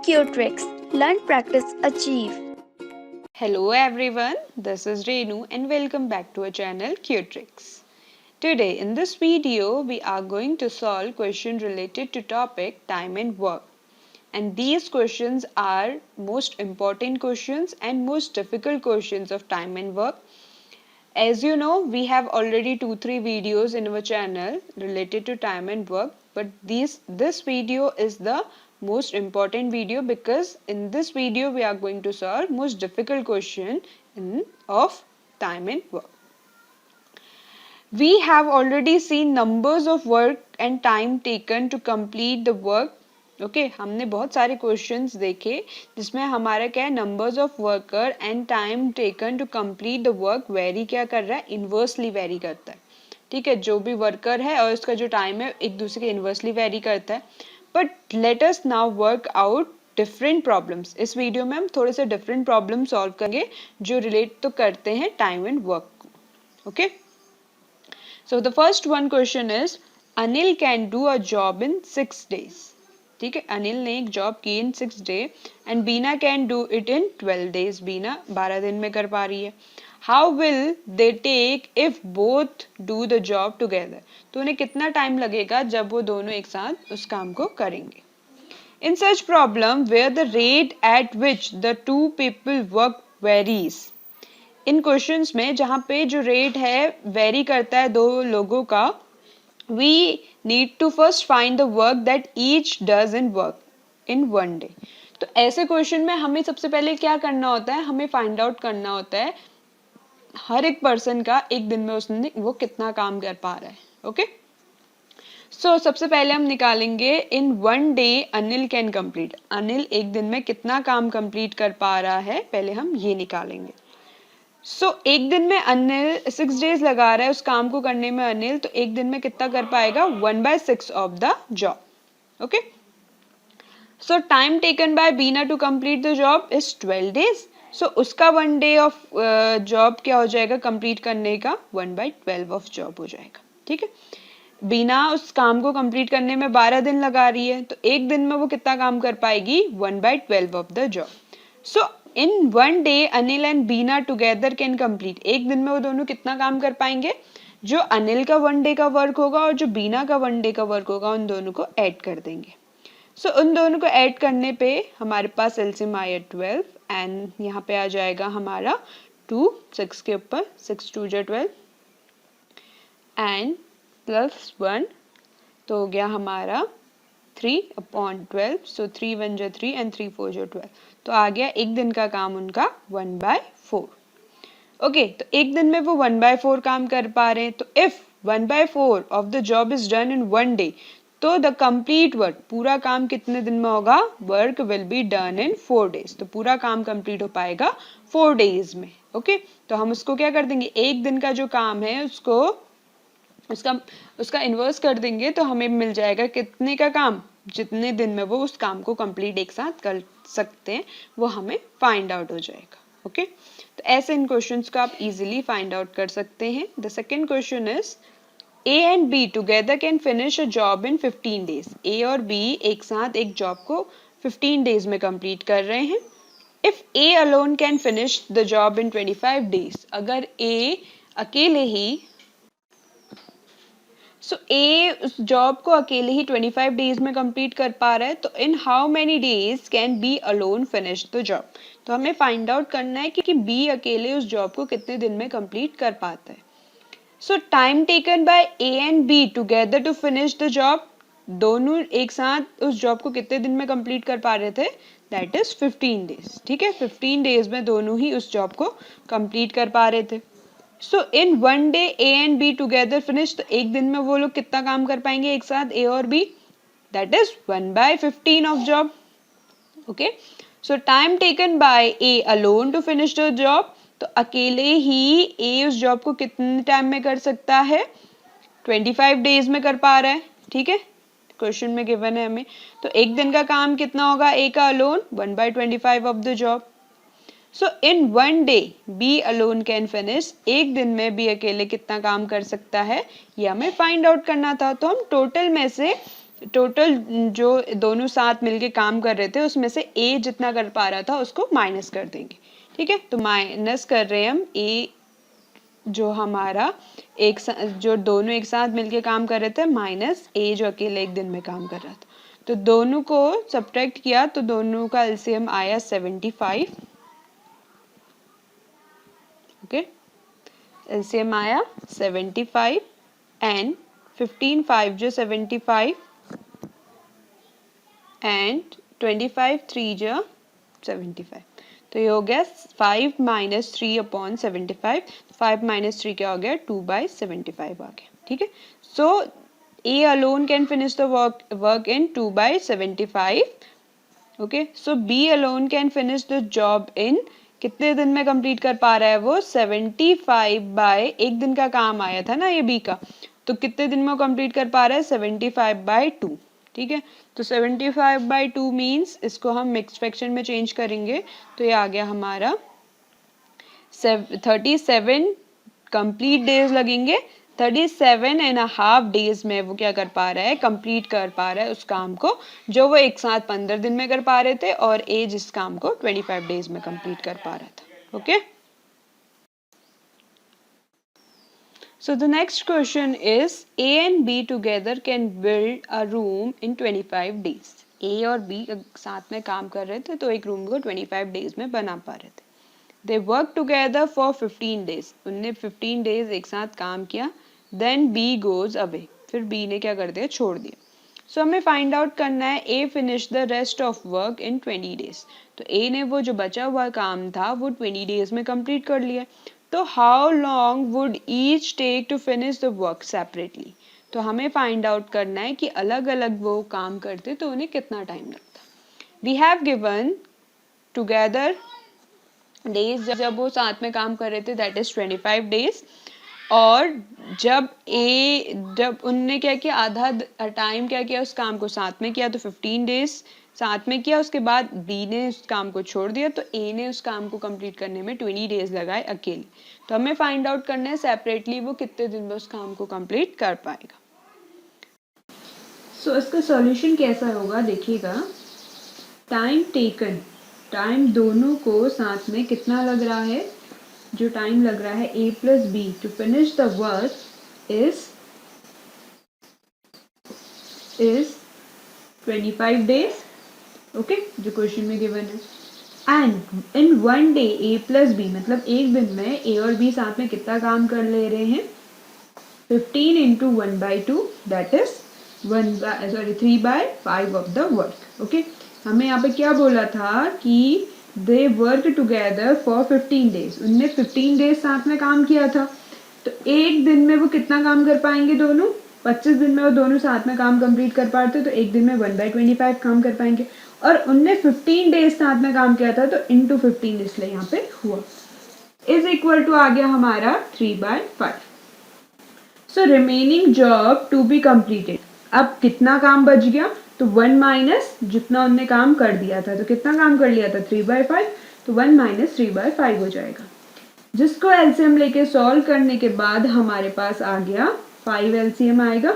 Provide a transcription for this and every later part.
Q-Tricks. Learn, practice, achieve. Hello everyone, this is Renu and welcome back to our channel Q-Tricks. Today in this video we are going to solve questions related to topic time and work. And these questions are most important questions and most difficult questions of time and work. As you know, we have already 2-3 videos in our channel related to time and work, but this video is the most important video because in this video we are going to solve most difficult question of time and work. We have already seen numbers of work and time taken to complete the work. Okay हमने बहुत सारे questions देखे जिसमें हमारा क्या है numbers of worker and time taken to complete the work very क्या कर रहा है इन्वर्सली वेरी करता है. ठीक है, जो भी वर्कर है और उसका जो टाइम है एक दूसरे के इन्वर्सली वेरी करता है. But let us now work out different problems. इस वीडियो में हम थोड़े से डिफरेंट प्रॉब्लम सॉल्व करेंगे जो रिलेट तो करते हैं टाइम एंड वर्क को. Okay, so the first one question is Anil can do a job in 6 days. ठीक है, अनिल ने एक जॉब की in 6 days and Beena can do it in 12 days. Beena 12 दिन में कर पा रही है. How will they take if both do the job together. तो उन्हें कितना टाइम लगेगा जब वो दोनों एक साथ उस काम को करेंगे. In such problem where the rate at which the two people work varies. इन क्वेश्चंस में जहाँ पे जो रेट है वेरी करता है दो लोगों का, we need to first find the work that each does in work in one day. तो ऐसे क्वेश्चन में हमें सबसे पहले क्या करना होता है, हमें फाइंड आउट करना होता है हर एक पर्सन का एक दिन में उसने वो कितना काम कर पा रहा है. ओके, सो सबसे पहले हम निकालेंगे इन 1 day Anil can complete. Anil एक दिन में कितना काम कंप्लीट कर पा रहा है, पहले हम ये निकालेंगे. सो एक दिन में अनिल 6 days लगा रहा है उस काम को करने में अनिल, तो एक दिन में कितना कर पाएगा 1/6 of the job. Okay, so time taken by Beena to complete the job is 12 days. सो उसका 1 day ऑफ जॉब क्या हो जाएगा कंप्लीट करने का 1/12 ऑफ जॉब हो जाएगा. ठीक है, बीना उस काम को कंप्लीट करने में 12 दिन लगा रही है, तो एक दिन में वो कितना काम कर पाएगी 1/12 of the job. So in 1 day Anil and Beena together can complete. एक दिन में वो दोनों कितना काम कर पाएंगे, जो अनिल का 1 day का वर्क होगा और जो बीना का 1 day का वर्क होगा उन दोनों को ऐड कर देंगे. सो उन दोनों को ऐड करने पे हमारे पास एलसीएम आया 12 एंड यहाँ पे आ जाएगा हमारा 2 6 के ऊपर 6 2 जा 12 एंड प्लस 1 तो हो गया हमारा 3/12. सो 3 1 जा 3 एंड 3 4 जा 12. तो आ गया एक दिन का काम उनका 1/4. ओके, तो एक दिन में वो 1/4 काम कर पा रहे हैं. तो if 1/4 of the job is done in 1 day, तो द कंप्लीट वर्क पूरा काम कितने दिन में होगा, work will be done in 4 days. तो पूरा काम कंप्लीट हो पाएगा 4 days में. ओके, तो हम उसको क्या कर देंगे, एक दिन का जो काम है उसको उसका इन्वर्स कर देंगे तो हमें मिल जाएगा कितने का काम, जितने दिन में वो उस काम को कंप्लीट एक साथ कर सकते हैं वो हमें फाइंड आउट हो जाएगा. ओके, तो ऐसे इन क्वेश्चंस को आप इजीली फाइंड आउट कर सकते हैं. The second question is a and B together can finish a job in 15 days. ए और बी एक साथ एक जॉब को 15 days में कंप्लीट कर रहे हैं. If A alone can finish the job in 25 days. अगर ए अकेले ही ए उस जॉब को अकेले ही 25 days में कंप्लीट कर पा रहा है, तो इन how many days can be alone finish the job. तो हमें फाइंड आउट करना है कि बी अकेले उस जॉब को कितने दिन में कंप्लीट कर पाता है. So time taken by A and B together to finish the job. दोनों एक साथ उस जॉब को कितने दिन में कंप्लीट कर पा रहे थे, दैट इज 15 days. ठीक है, 15 days में दोनों ही उस जॉब को कंप्लीट कर पा रहे थे. सो in 1 day A and B together finish. तो एक दिन में वो लोग कितना काम कर पाएंगे एक साथ ए और B, that is 1/15 of job. Okay, so time taken by A alone to finish the job. तो अकेले ही ए उस जॉब को कितने टाइम में कर सकता है, 25 days में कर पा रहा है. ठीक है, क्वेश्चन में गिवन है हमें. तो एक दिन का काम कितना होगा ए का alone 1/25 of the job. So in 1 day B alone can finish. एक दिन में बी अकेले कितना काम कर सकता है ये हमें फाइंड आउट करना था. तो हम टोटल में से टोटल जो दोनों साथ मिलके काम कर रहे थे उसमें से ए जितना कर पा रहा था उसको माइनस कर देंगे। ठीक है, तो माइनस कर रहे हैं हम ए जो हमारा जो दोनों एक साथ मिलके काम कर रहे थे माइनस ए जो अकेले एक दिन में काम कर रहा था। तो दोनों को सब्ट्रैक्ट किया तो दोनों का एलसीएम आया 75। ओके, एलसीएम आया 75 एंड 15 5 जो 75 एंड 25 3 जो 75। तो ये हो गया 5 माइनस 3 अपॉन 75। 5 माइनस 3 क्या हो गया 2/75 आ गया। ठीक है, so A alone can finish the work in 2/75। Okay, so B alone can finish the job in कितने दिन में कंप्लीट कर पा रहा है वो 75 बाय एक दिन का काम आया था ना ये बी का, तो कितने दिन में वो कंप्लीट कर पा रहा है 75/2। ठीक है, तो 75/2 मीन्स इसको हम मिक्स फ्रैक्शन में चेंज करेंगे तो ये आ गया हमारा 37 कंप्लीट डेज लगेंगे। 37.5 डेज में वो क्या कर पा रहा है कंप्लीट कर पा रहा है उस काम को जो वो एक साथ 15 दिन में कर पा रहे थे और ए जिस काम को 25 डेज में कंप्लीट कर पा रहा था। Okay, so the next question is A and B together can build a room in 25 days. A और B साथ में काम कर रहे थे तो एक रूम को 25 डेज में बना पा रहे थे। They work together for 15 days. उनने 15 डेज एक साथ काम किया। Then B goes away. फिर B ने क्या कर दिया छोड़ दिया। So हमें फाइंड आउट करना है A finish the rest of work in 20 days. तो A ने वो जो बचा हुआ काम था वो 20 डेज में कंप्लीट कर लिया। तो how long would each take to finish the work separately. तो हमें फाइंड आउट करना है कि अलग अलग वो काम करते तो उन्हें कितना टाइम लगता। We have given together days जब वो साथ में काम कर रहे थे दैट इज 25 डेज, और जब उनने क्या किया आधा टाइम क्या किया उस काम को साथ में किया तो 15 डेज साथ में किया, उसके बाद बी ने उस काम को छोड़ दिया तो ए ने उस काम को कंप्लीट करने में 20 डेज लगाए अकेले। तो हमें फाइंड आउट करना है सेपरेटली वो कितने दिन में उस काम को कंप्लीट कर पाएगा। सो इसका सॉल्यूशन कैसा होगा देखिएगा। टाइम टेकन, टाइम दोनों को साथ में कितना लग रहा है, जो टाइम लग रहा है A plus B to finish the work is 25 days. Okay, जो क्वेश्चन में गिवन है। And in one day A plus B मतलब एक दिन में ए और बी साथ में कितना काम कर ले रहे हैं 15 into 1/2 that is 3/5 of the work. Okay, हमें यहाँ पे क्या बोला था कि they work together for 15 days. उनने 15 डेज साथ में काम किया था तो एक दिन में वो कितना काम कर पाएंगे दोनों 25 दिन में वो दोनों साथ में काम कंप्लीट कर पाते तो एक दिन में 1/25 काम कर पाएंगे, और उनने 15 डेज साथ में काम किया था तो इंटू 15 इसलिए यहाँ पे हुआ इज इक्वल टू आ गया हमारा 3/5। So remaining job to be completed, अब कितना काम बच गया तो 1 माइनस जितना उनने काम कर दिया था, तो कितना काम कर लिया था 3/5, तो 1 माइनस 3/5 हो जाएगा, जिसको एलसीएम लेके सॉल्व करने के बाद हमारे पास आ गया 5 एलसीएम आएगा।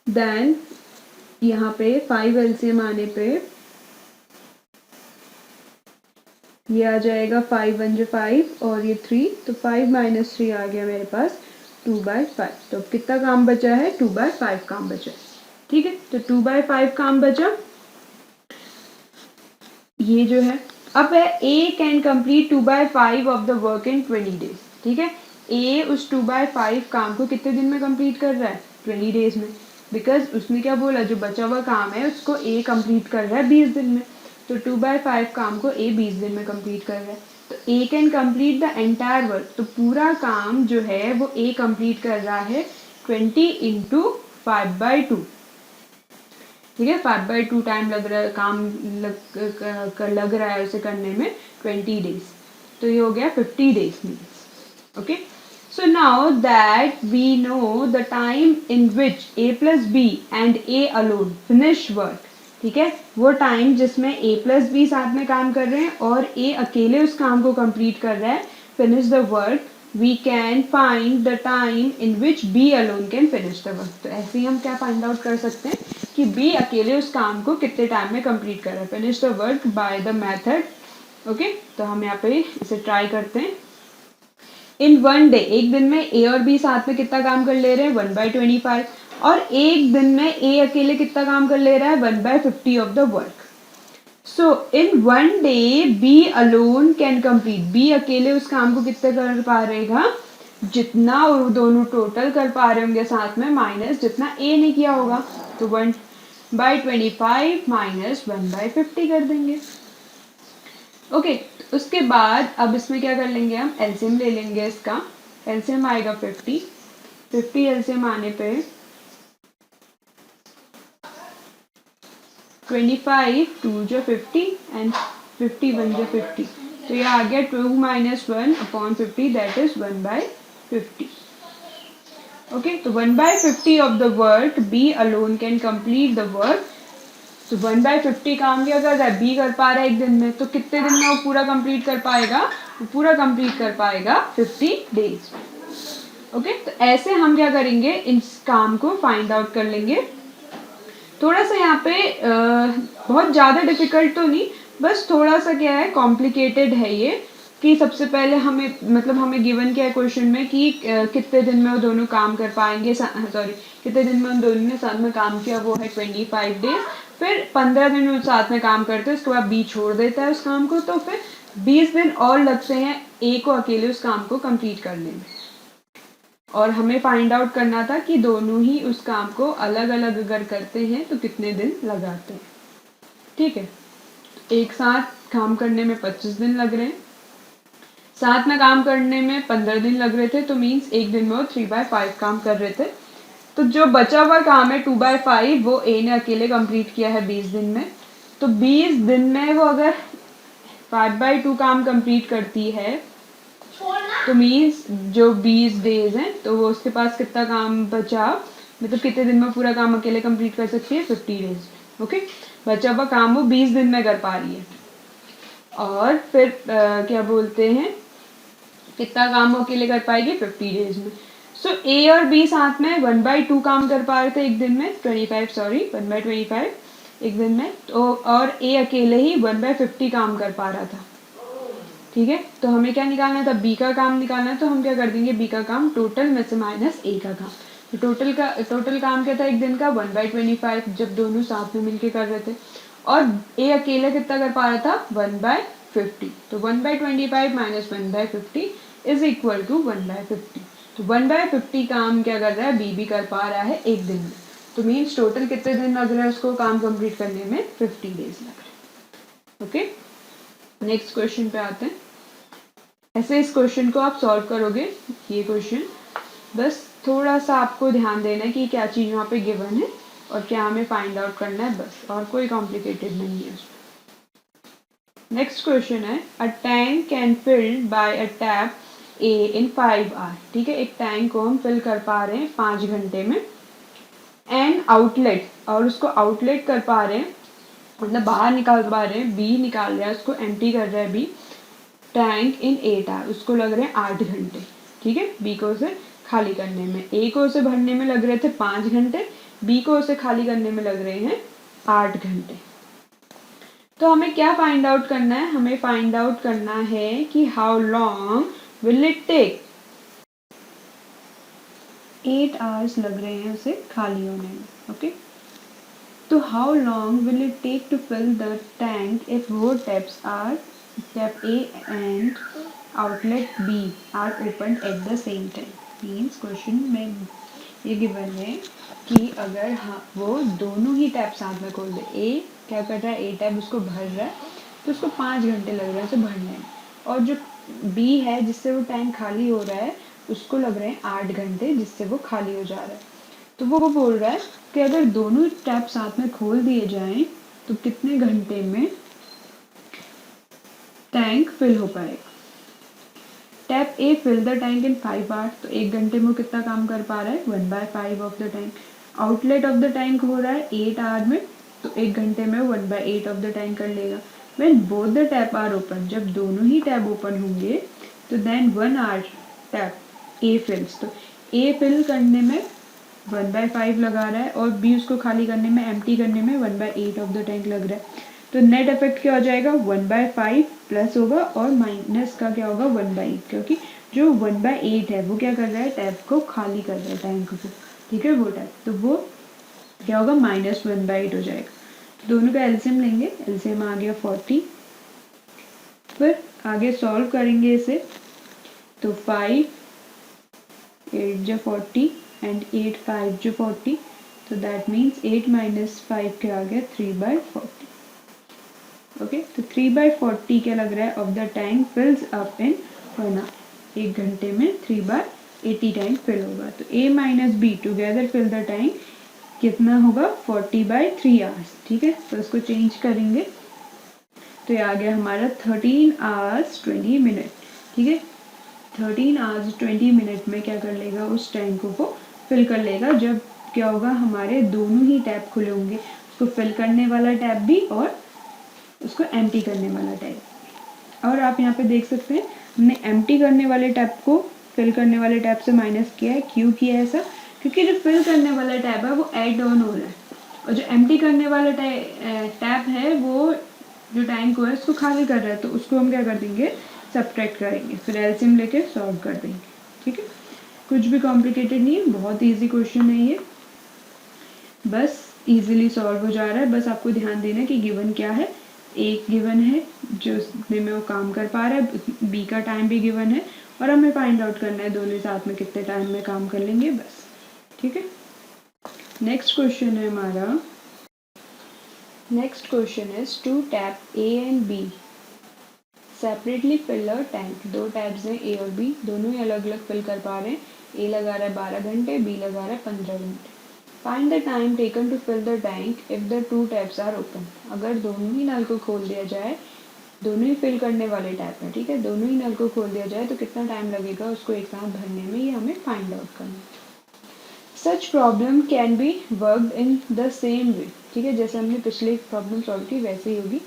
देन यहाँ पे 5 एलसीएम आने पे ये आ जाएगा 5 1 जो 5 और ये 3, तो 5 माइनस 3 आ गया मेरे पास 2/5। तो अब कितना काम बचा है 2/5 काम बचा। ठीक है, तो 2/5 काम बचा ये जो है। अब है A can complete 2/5 of the work in 20 days. ठीक है, ए उस 2/5 काम को कितने दिन में कंप्लीट कर रहा है 20 डेज में, बिकॉज उसने क्या बोला जो बचा हुआ काम है उसको ए कंप्लीट कर रहा है 20 दिन में, तो 2/5 काम को ए 20 दिन में कंप्लीट कर रहा है। तो A can complete the entire work, तो पूरा काम जो है वो ए कंप्लीट कर रहा है 20 इंटू 5/2। ठीक है, 5/2 टाइम लग रहा है, काम लग रहा है उसे करने में 20 डेज, तो ये हो गया 50 डेज में। Okay, so now that we know the time in which a plus b and a alone finish work, ठीक है, वो टाइम जिसमें a plus b साथ में काम कर रहे हैं और a अकेले उस काम को कंप्लीट कर रहा है, finish the work, we can find the time in which B alone can finish the work. तो ऐसे ही हम क्या फाइंड आउट कर सकते हैं कि B अकेले उस काम को कितने टाइम में कंप्लीट कर रहा है. Finish the work by the method. Okay, तो हम यहाँ पे इसे ट्राई करते हैं. इन वन डे, एक दिन में ए और बी साथ में कितना काम कर ले रहे हैं 1/25. और एक दिन में ए अकेले कितना काम कर ले रहा है 1/50 of the work. So in one day B alone can complete. B अकेले उस काम को कितना कर पा रहेगा, जितना वो दोनों टोटल कर पा रहे होंगे साथ में माइनस जितना ए ने किया होगा. तो 1/25 माइनस 1/50 कर देंगे. ओके, उसके बाद अब इसमें क्या कर लेंगे, हम एलसीएम ले लेंगे. इसका एलसीएम आएगा 50 एलसीएम आने पे 25 2 जो 50 एंड 51 जो 50. तो ये आ गया 2 - 1/50 दैट इज 1/50. ओके, तो 1/50 of the work B alone can complete the work. तो 1/50 काम क्या कर रहा है, बी कर पा रहा है एक दिन में. तो कितने दिन में वो पूरा कंप्लीट कर पाएगा, वो पूरा कंप्लीट कर पाएगा 50 डेज. ओके, तो ऐसे हम क्या करेंगे, इस काम को फाइंड आउट कर लेंगे. थोड़ा सा यहाँ पे बहुत ज़्यादा डिफिकल्ट तो नहीं, बस थोड़ा सा क्या है कॉम्प्लिकेटेड है ये. कि सबसे पहले हमें मतलब हमें गिवन क्या है क्वेश्चन में कि कितने दिन में वो दोनों काम कर पाएंगे, सॉरी कितने दिन में उन दोनों ने साथ में काम किया, वो है 25 डेज. फिर 15 दिन में साथ में काम करते हैं, उसके बाद बी छोड़ देता है उस काम को. तो फिर 20 दिन और लगते हैं ए को अकेले उस काम को कंप्लीट करने में. और हमें फाइंड आउट करना था कि दोनों ही उस काम को अलग अलग अगर करते हैं तो कितने दिन लगाते हैं. ठीक है, एक साथ काम करने में 25 दिन लग रहे हैं, साथ में काम करने में 15 दिन लग रहे थे. तो मीन्स एक दिन में वो 3/5 काम कर रहे थे. तो जो बचा हुआ काम है 2/5 वो ए ने अकेले कंप्लीट किया है 20 दिन में. तो 20 दिन में वो अगर 5/2 काम कंप्लीट करती है तो मीन्स जो 20 डेज हैं तो वो उसके पास कितना काम बचा, मतलब कितने दिन में पूरा काम अकेले कंप्लीट कर सकती है 50 डेज. ओके, बचा हुआ काम वो 20 दिन में कर पा रही है. और फिर क्या बोलते हैं, कितना काम वो अकेले कर पाएगी 50 डेज में. सो ए और बी साथ में 1/2 काम कर पा रहे थे एक दिन में 1/25 एक दिन में. तो और ए अकेले ही 1/50 काम कर पा रहा था. ठीक है, तो हमें क्या निकालना था, बी का काम निकालना है. तो हम क्या कर देंगे, बी का काम टोटल में से माइनस ए का काम. तो टोटल काम क्या था एक दिन का 1/25 जब दोनों साथ में मिलके कर रहे थे. और ए अकेले कितना कर पा रहा था 1/50. तो 1/25 माइनस 1/50 इज इक्वल टू 1/50. तो 1/50 काम क्या कर रहा है, बी भी कर पा रहा है एक दिन में. तो मीन्स टोटल कितने दिन लग रहा है उसको काम कंप्लीट करने में 50 डेज लग रहे हैं. ओके, नेक्स्ट क्वेश्चन पे आते हैं. ऐसे इस क्वेश्चन को आप सॉल्व करोगे. ये क्वेश्चन बस थोड़ा सा आपको ध्यान देना है कि क्या चीज़ वहाँ पे गिवन है और क्या हमें फाइंड आउट करना है, बस. और कोई कॉम्प्लिकेटेड नहीं है उसमें. नेक्स्ट क्वेश्चन है, a tank can filled by a tap A in 5 hour. ठीक है, एक टैंक को हम फिल कर पा रहे हैं 5 घंटे में. एंड आउटलेट, और उसको आउटलेट कर पा रहे हैं, मतलब बाहर निकाल पा रहे हैं, बी निकाल रहा है, उसको एम्प्टी कर रहा है बी टैंक इन 8 आवर. उसको लग रहे हैं 8 घंटे. ठीक है, बी को उसे खाली करने में, ए को उसे भरने में लग रहे थे 5 घंटे, बी को उसे खाली करने में लग रहे हैं 8 घंटे. तो हमें क्या फाइंड आउट करना है, हमें फाइंड आउट करना है कि how long will it take. 8 hours लग रहे हैं उसे खाली होने में. ओके, तो how long will it take to fill the tank if both taps are tap A and outlet B are opened at the same time. Means question में ये गिवन है कि अगर हाँ वो दोनों ही टैप साथ में खोल दे. ए क्या कर रहा है, ए टैप उसको भर रहा है तो उसको 5 घंटे लग रहे हैं उसे भरने में. और जो बी है जिससे वो टैंक खाली हो रहा है उसको लग रहे हैं 8 घंटे जिससे वो खाली हो जा रहा है. तो वो बोल रहा है कि अगर दोनों टैप साथ में खोल दिए जाएं तो कितने घंटे में टैंक फिल हो पाएगा. Tap A fill the tank in 5 hour. तो 1 घंटे में कितना काम कर पा रहा है 1/5 of the tank. Outlet of the tank हो रहा है 8 आवर में, तो 1 घंटे में 1/8 ऑफ द टैंक कर लेगा. When both the tap are open, जब दोनों ही टैप ओपन होंगे तो then 1 hour tap A fills, तो ए फिल करने में 1/5 लगा रहा है और बी उसको खाली करने में, एम्प्टी करने में 1/8 ऑफ द टैंक लग रहा है। तो नेट इफेक्ट क्या हो जाएगा, 1/5 प्लस होगा और माइनस का क्या होगा 1/8, क्योंकि जो 1/8 है वो क्या कर रहा है, टैप को खाली कर रहा है, टैंक को, ठीक है, वो टैप, तो वो क्या होगा -1/8 हो जाएगा। दोनों का एलसीएम लेंगे, एलसीएम आ गया 40। फिर आगे सॉल्व करेंगे इसे, तो 5 8 जो 40 एंड 8 5 जो 40, तो दैट मीन्स 8 - 5 क्या आ गया 3/40। ओके, तो 3/40 क्या लग रहा है, of the tank fills up in 1 hour, 1 घंटे में 3/80 टैंक फिल होगा। तो A - B together fill the tank कितना होगा 40/3 आवर्स, ठीक है। तो इसको चेंज करेंगे तो ये आ गया हमारा 13 आवर्स 20 मिनट, ठीक है। 13 आवर्स 20 मिनट में क्या कर लेगा, उस टैंक को फिल कर लेगा। जब क्या होगा, हमारे दोनों ही टैप खुले होंगे, उसको फिल करने वाला टैप भी और उसको एम्प्टी करने वाला टैप। और आप यहाँ पे देख सकते हैं हमने एम्प्टी करने वाले टैप को फिल करने वाले टैप से माइनस किया है। क्यों किया है ऐसा, क्योंकि जो फिल करने वाला टैप है वो ऐड ऑन हो रहा है और जो एम्प्टी करने वाला टैप है वो जो टैंक को है उसको खाली कर रहा है, तो उसको हम क्या कर देंगे, सब्ट्रैक्ट करेंगे, फिर एलसीएम लेके सॉल्व कर देंगे, ठीक है। कुछ भी कॉम्प्लिकेटेड नहीं है, बहुत इजी क्वेश्चन है ये, बस इजीली सॉल्व हो जा रहा है। बस आपको ध्यान देना है कि गिवन क्या है, एक गिवन है जो में वो काम कर पा रहा है, बी का टाइम भी गिवन है और हमें फाइंड आउट करना है दोनों साथ में कितने टाइम में काम कर लेंगे, बस, ठीक है। नेक्स्ट क्वेश्चन है हमारा, next question is to tap A and B separately fill a tank. दो टैप्स हैं ए और बी, दोनों ही अलग अलग फिल कर पा रहे हैं। ए लगा रहा है 12 घंटे, बी लगा रहा है 15 घंटे। Find the time taken to fill the tank if the two taps are open. अगर दोनों ही नल को खोल दिया जाए, दोनों ही फिल करने वाले टैप हैं, ठीक है, दोनों ही नल को खोल दिया जाए तो कितना टाइम लगेगा उसको एक साथ भरने में, ये हमें फाइंड आउट करना है। सच problem can be worked in the same way, ठीक है, जैसे हमने पिछले प्रॉब्लम सॉल्व की वैसे ही होगी।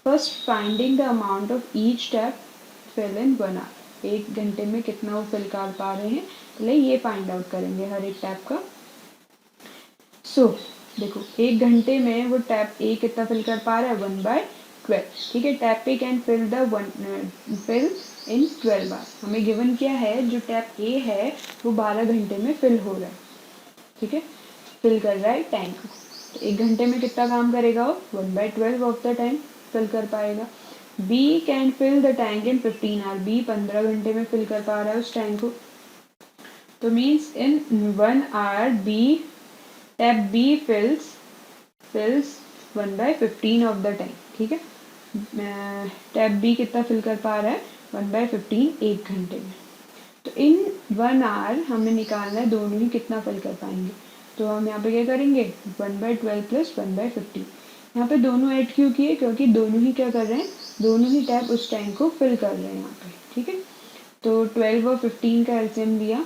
First finding the amount of each tap fill in 1 hour. 1 घंटे में कितना वो फिल कर पा रहे हैं, पहले ये फाइंड आउट करेंगे हर एक टैप का। सो देखो 1 घंटे में वो टैप ए कितना फिल कर पा रहा है 1/12, ठीक है। Tap A can fill fill in 12 hour. हमें गिवन क्या है, जो टैप ए है वो 12 घंटे में फिल हो रहा है, ठीक है, फिल कर रहा है टैंक। तो 1 घंटे में कितना काम करेगा वो 1/12 ऑफ द टाइम फिल कर पाएगा। B can fill the tank in 15 hour. B 15 घंटे में फिल कर पा रहा है उस टैंक को, तो means in 1 hour B tap B fills 1/15 of the tank, ठीक है। टैप बी कितना फिल कर पा रहा है 1/15 1 घंटे में। तो इन 1 आवर हमें निकालना है दोनों ही कितना फिल कर पाएंगे। तो हम यहाँ पे क्या करेंगे 1/12 प्लस 1/15। यहाँ पे दोनों ऐड क्यों किए, क्योंकि दोनों ही क्या कर रहे हैं, दोनों ही टैप उस टैंक को फिल कर रहे हैं यहाँ पे, ठीक है। तो 12 और 15 का एलसीएम लिया,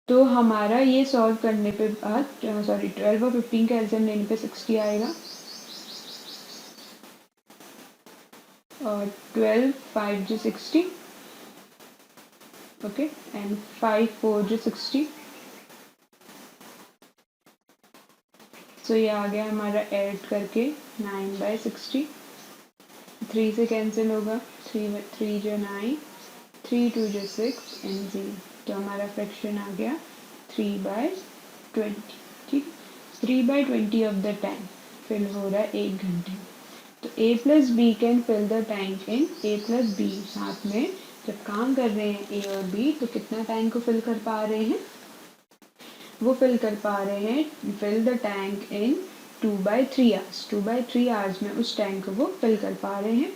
तो हमारा ये सॉल्व करने पे बाद 12 और 15 का एलसीएम लेने पे 60 आएगा और 12 5 जो 60, ओके, एंड 5 4 जो 60। सो ये आ गया हमारा ऐड करके 9/60। 3 से कैंसिल होगा, 3 जो 9, 3 2 जो 6 एंड 0। तो हमारा फ्रैक्शन आ गया 3/20, ठीक। 3/20 ऑफ द टैंक फिल हो रहा है 1 घंटे में। तो A plus B can fill the tank in A plus B. साथ में जब काम कर रहे हैं ए और बी तो कितना टैंक को फिल कर पा रहे हैं, वो फिल कर पा रहे हैं fill the tank in 2/3 hours. 2/3 hours में उस टैंक को वो फिल कर पा रहे हैं।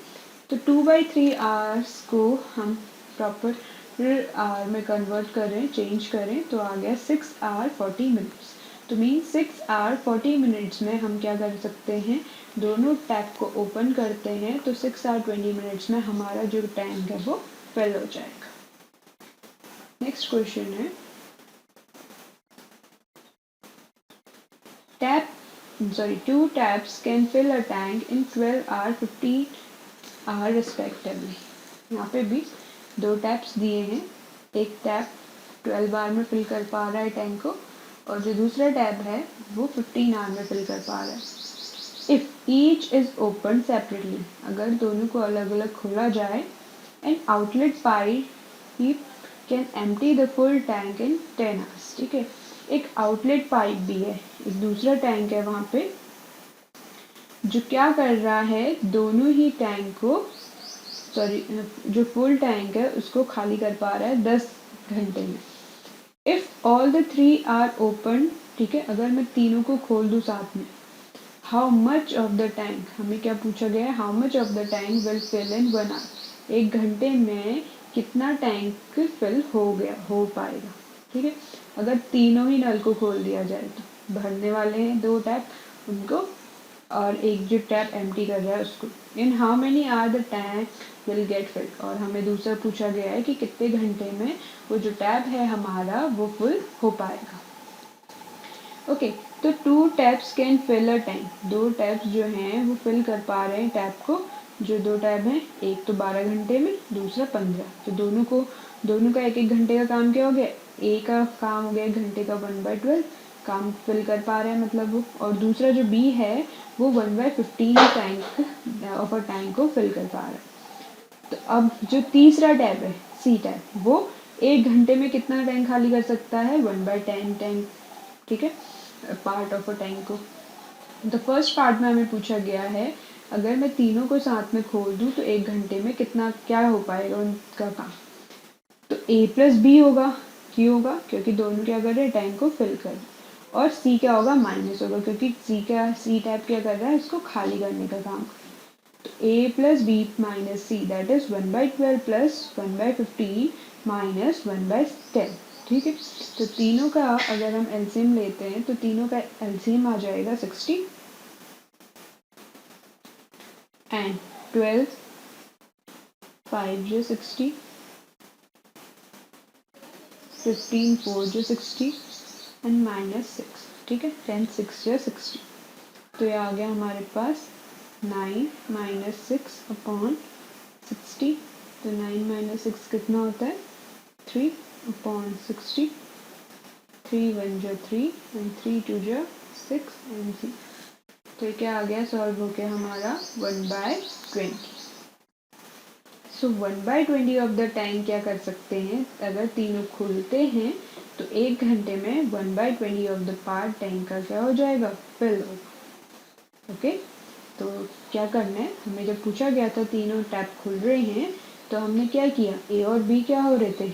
तो 2/3 आवर्स को हम प्रॉपर आवर में कन्वर्ट करें, चेंज करें, तो आ गया 6 आवर 40 मिनट्स। तो मीन 6 आवर 40 मिनट्स में हम क्या कर सकते हैं, दोनों टैप को ओपन करते हैं तो 6 आवर 20 मिनट्स में हमारा जो टैंक है वो फिल हो जाएगा। नेक्स्ट क्वेश्चन है, two taps can fill a tank in 12 hour 15 hour respectively। यहाँ पे भी दो टैप्स दिए हैं, एक टैप 12 आवर में फिल कर पा रहा है टैंक को, और जो दूसरा टैप है वो 15 आवर में फिल कर पा रहा है। If each is open separately, अगर दोनों को अलग अलग खोला जाए, and outlet pipe can empty the full tank in 10 hours. ठीक है, एक आउटलेट पाइप भी है, एक दूसरा टैंक है वहाँ पे, जो क्या कर रहा है, दोनों ही टैंक को, सॉरी जो फुल टैंक है उसको खाली कर पा रहा है 10 घंटे में। If all the 3 are open, ठीक है, अगर मैं तीनों को खोल दूँ साथ में, how much of the tank, हमें क्या पूछा गया है, how much of the tank will fill in 1 hour, 1 घंटे में कितना टैंक फिल हो पाएगा। ठीक है, अगर तीनों ही नल को खोल दिया जाए तो भरने वाले हैं 2 टैप उनको, और एक जो टैप एम्प्टी कर रहा है उसको, in how many are the tank will get filled, और हमें दूसरा पूछा गया है कि कितने घंटे में वो जो टैप है हमारा वो फुल हो पाएगा। ओके, तो 2 taps can fill a tank, 2 taps जो हैं वो फिल कर पा रहे हैं टैप को, जो 2 टैप हैं, एक तो 12 घंटे में, दूसरा 15, तो दोनों का 1-1 घंटे का काम क्या हो गया, ए का काम हो गया 1 घंटे का 1/12 काम फिल कर पा रहे हैं मतलब वो, और दूसरा जो बी है वो 1/15 टैंक ऑफ अ टैंक को फिल कर पा रहा है। तो अब जो तीसरा टैप है सी टैप, वो 1 घंटे में कितना टैंक खाली कर सकता है, 1/10 टैंक, ठीक है, पार्ट ऑफ अ टैंक को। द फर्स्ट पार्ट में हमें पूछा गया है, अगर मैं तीनों को साथ में खोल दूँ तो 1 घंटे में कितना क्या हो पाएगा उनका काम, तो ए प्लस बी होगा, क्यों होगा, क्योंकि दोनों क्या कर रहे हैं, टैंक को फिल कर, और सी क्या होगा, माइनस होगा, क्योंकि सी टैप क्या कर रहा है, इसको खाली करने का काम। तो A plus B minus C, that is 1/12 plus 1/15 minus 1/10। ठीक है, तो तीनों का अगर हम एलसीएम लेते हैं तो तीनों का एलसीएम आ जाएगा 60, एंड 12 5 जो 60, 15 4 जो 60, एंड माइनस 6, ठीक है, 10 6 जो 60, तो ये आ गया हमारे पास 9 माइनस 6 अपॉन 60, तो 9 माइनस 6 कितना होता है, 3 अपॉन 60, 3 1 जो 3 एंड 3 2 जो 6 एंड 3, तो क्या आ गया, सॉल्व हो गया हमारा 1/20। सो 1/20 ऑफ द टैंक क्या कर सकते हैं, अगर तीनों खुलते हैं तो 1 घंटे में 1/20 ऑफ द पार्ट टैंक का क्या हो जाएगा, फिल होगा। ओके, तो क्या करना है, हमें जब पूछा गया था तीनों टैप खुल रहे हैं, तो हमने क्या किया, ए और बी क्या हो रहे थे,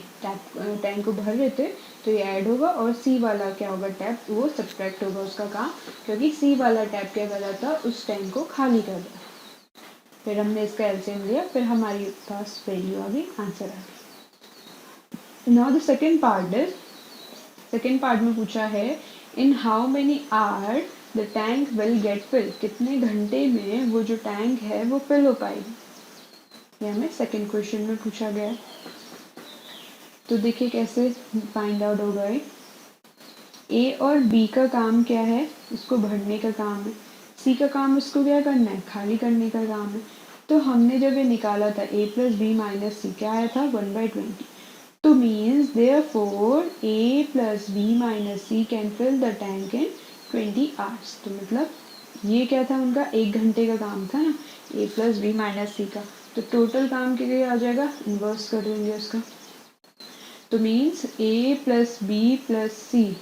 टैंक को भर रहे थे, तो ये ऐड होगा, और सी वाला क्या होगा टैप, वो सब्ट्रैक्ट होगा उसका काम, क्योंकि सी वाला टैप क्या कर रहा था, उस टैंक को खाली कर रहा। फिर हमने इसका एलसीएम लिया, फिर हमारे पास वैल्यू आ गई, आंसर आ गया। नाउ द सेकेंड पार्ट में पूछा है, in how many hour the tank will get fill, कितने घंटे में वो जो टैंक है वो फिल हो पाएगी, ये हमें सेकेंड क्वेश्चन में पूछा गया है। तो देखिए कैसे फाइंड आउट होगा, ए और बी का काम क्या है, इसको भरने का काम है, सी का काम इसको क्या करना है, खाली करने का काम है। तो हमने जब ये निकाला था A plus B minus C, क्या आया था, 1/20, तो means therefore A plus B minus C can fill the tank in 20 hours. तो मतलब ये क्या था उनका, 1 घंटे का काम था ना, ए प्लस बी माइनस सी का, तो टोटल काम के लिए आ जाएगा, इन्वर्स कर देंगे उसका, तो मीन्स ए प्लस बी प्लस सी,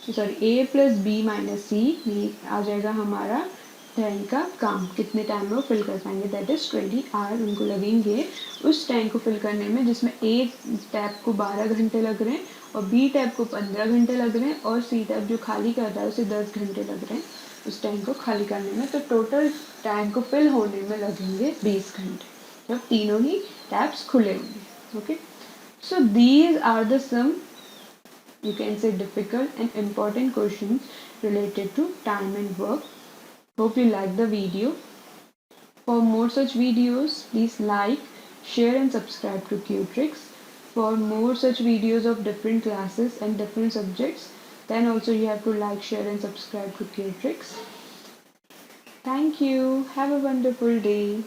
सॉरी ए प्लस बी माइनस सी आ जाएगा हमारा टैंक का काम, कितने टाइम में वो फिल कर पाएंगे, दैट इज 20 आवर उनको लगेंगे उस टैंक को फिल करने में, जिसमें ए टैप को 12 घंटे लग रहे हैं, और बी टैप को 15 घंटे लग रहे हैं, और सी टैप जो खाली कर रहा है उसे 10 घंटे लग रहे हैं उस टैंक को खाली करने में। तो टोटल टैंक को फिल होने में लगेंगे 20 घंटे, जब तीनों ही टैप्स खुले होंगे। Okay, so these are the sum, you can say, difficult and important questions related to time and work. Hope you like the video. For more such videos, please like, share and subscribe to Qtricks. For more such videos of different classes and different subjects, then also you have to like, share and subscribe to Qtricks. Thank you. Have a wonderful day.